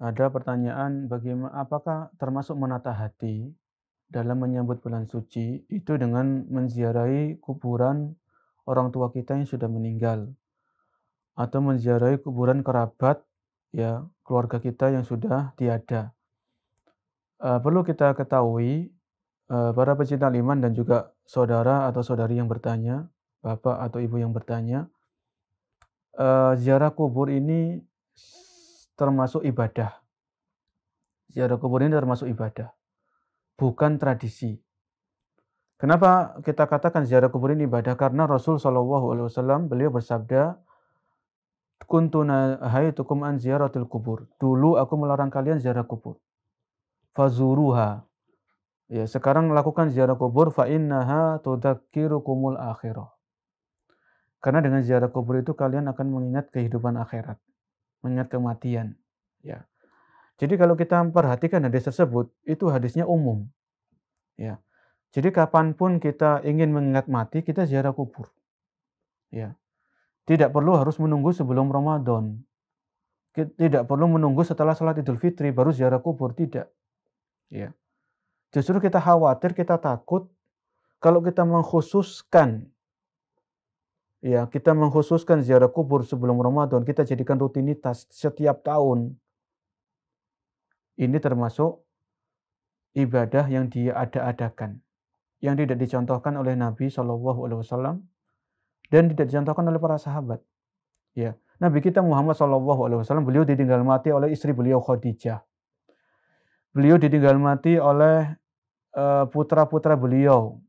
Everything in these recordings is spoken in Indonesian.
Ada pertanyaan, bagaimana apakah termasuk menata hati dalam menyambut bulan suci itu dengan menziarahi kuburan orang tua kita yang sudah meninggal atau menziarahi kuburan kerabat ya keluarga kita yang sudah tiada. Perlu kita ketahui, para pecinta iman dan juga saudara atau saudari yang bertanya, bapak atau ibu yang bertanya, ziarah kubur ini termasuk ibadah. Ziarah kubur ini termasuk ibadah, bukan tradisi. Kenapa kita katakan ziarah kubur ini ibadah? Karena Rasul Shallallahu Alaihi Wasallam beliau bersabda, "Kuntu nahaitukum an ziyaratil kubur." Dulu aku melarang kalian ziarah kubur. Fazuruha. Ya, sekarang lakukan ziarah kubur fa innaha tudzakirukumul akhirah. Karena dengan ziarah kubur itu kalian akan mengingat kehidupan akhirat, mengingat kematian. Ya. Jadi kalau kita perhatikan hadis tersebut, itu hadisnya umum. Ya. Jadi kapanpun kita ingin mengingat mati, kita ziarah kubur. Ya. Tidak perlu harus menunggu sebelum Ramadan. Tidak perlu menunggu setelah salat Idul Fitri baru ziarah kubur, tidak. Ya. Justru kita khawatir, kita takut kalau kita mengkhususkan kita mengkhususkan ziarah kubur sebelum Ramadan, kita jadikan rutinitas setiap tahun. Ini termasuk ibadah yang diada-adakan, yang tidak dicontohkan oleh Nabi Shallallahu Alaihi Wasallam dan tidak dicontohkan oleh para sahabat. Ya, Nabi kita Muhammad Shallallahu Alaihi Wasallam beliau ditinggal mati oleh istri beliau Khadijah. Beliau ditinggal mati oleh putra-putra beliau.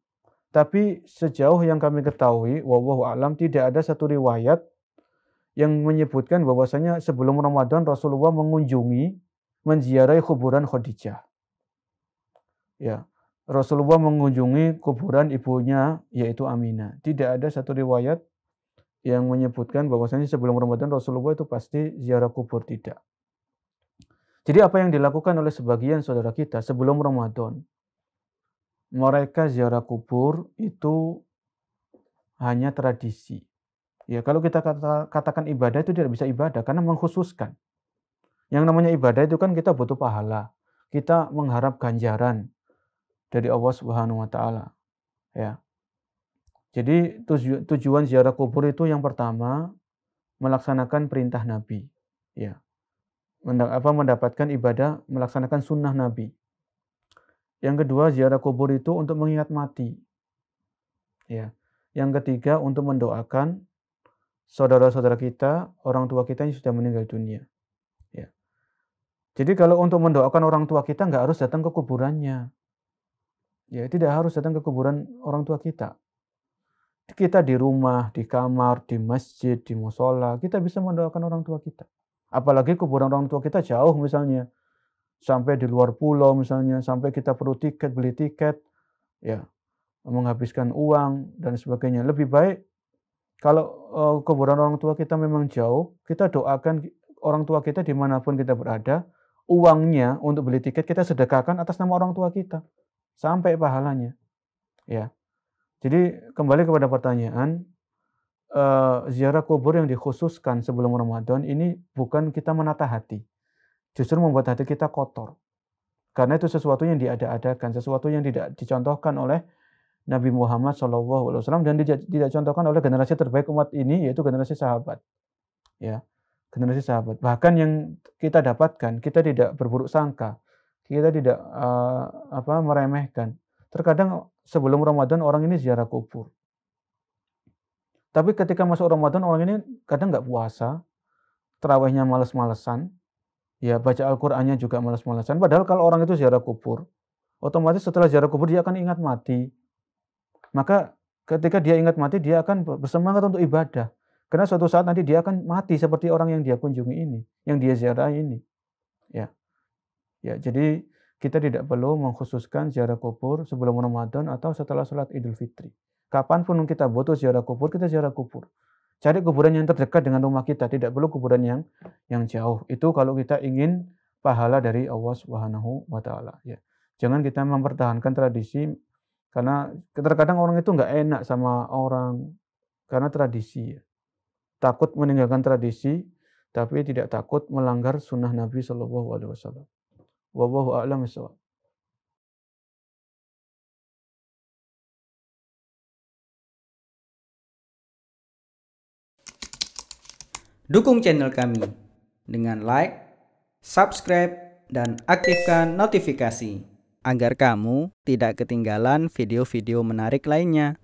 Tapi sejauh yang kami ketahui, wallahu alam tidak ada satu riwayat yang menyebutkan bahwasanya sebelum Ramadan Rasulullah mengunjungi, menziarahi kuburan Khadijah. Ya, Rasulullah mengunjungi kuburan ibunya yaitu Aminah. Tidak ada satu riwayat yang menyebutkan bahwasanya sebelum Ramadan Rasulullah itu pasti ziarah kubur, tidak. Jadi apa yang dilakukan oleh sebagian saudara kita sebelum Ramadan, mereka ziarah kubur itu hanya tradisi. Ya, kalau kita katakan ibadah itu tidak bisa ibadah karena mengkhususkan. Yang namanya ibadah itu kan kita butuh pahala. Kita mengharap ganjaran dari Allah Subhanahu wa taala, ya. Jadi tujuan ziarah kubur itu yang pertama melaksanakan perintah Nabi, ya. Mendapatkan ibadah melaksanakan sunnah Nabi. Yang kedua, ziarah kubur itu untuk mengingat mati. Ya. Yang ketiga, untuk mendoakan saudara-saudara kita, orang tua kita yang sudah meninggal dunia. Ya. Jadi kalau untuk mendoakan orang tua kita nggak harus datang ke kuburannya. Ya, tidak harus datang ke kuburan orang tua kita. Kita di rumah, di kamar, di masjid, di musola, kita bisa mendoakan orang tua kita. Apalagi kuburan orang tua kita jauh misalnya, sampai di luar pulau misalnya, sampai kita perlu beli tiket, ya, menghabiskan uang dan sebagainya. Lebih baik kalau kuburan orang tua kita memang jauh, kita doakan orang tua kita dimanapun kita berada, uangnya untuk beli tiket kita sedekahkan atas nama orang tua kita, sampai pahalanya. Ya, jadi kembali kepada pertanyaan, ziarah kubur yang dikhususkan sebelum Ramadan ini bukan kita menata hati, justru membuat hati kita kotor. Karena itu sesuatu yang diada-adakan, sesuatu yang tidak dicontohkan oleh Nabi Muhammad SAW dan tidak dicontohkan oleh generasi terbaik umat ini, yaitu generasi sahabat. Ya, generasi sahabat. Bahkan yang kita dapatkan, kita tidak berburuk sangka, kita tidak meremehkan. Terkadang sebelum Ramadan orang ini ziarah kubur. Tapi ketika masuk Ramadan orang ini kadang nggak puasa, tarawihnya males-malesan, ya baca Al-Qur'annya juga males-malesan. Padahal kalau orang itu ziarah kubur, otomatis setelah ziarah kubur dia akan ingat mati. Maka ketika dia ingat mati, dia akan bersemangat untuk ibadah. Karena suatu saat nanti dia akan mati seperti orang yang dia kunjungi ini, yang dia ziarahi ini. Ya, ya. Jadi kita tidak perlu mengkhususkan ziarah kubur sebelum Ramadan atau setelah sholat Idul Fitri. Kapanpun kita butuh ziarah kubur, kita ziarah kubur. Cari kuburan yang terdekat dengan rumah kita, tidak perlu kuburan yang jauh. Itu kalau kita ingin pahala dari Allah Subhanahu wa taala, ya. Jangan kita mempertahankan tradisi karena terkadang orang itu nggak enak sama orang karena tradisi, ya. Takut meninggalkan tradisi, tapi tidak takut melanggar sunnah Nabi SAW. Wallahu a'lam bishawab. Dukung channel kami dengan like, subscribe, dan aktifkan notifikasi agar kamu tidak ketinggalan video-video menarik lainnya.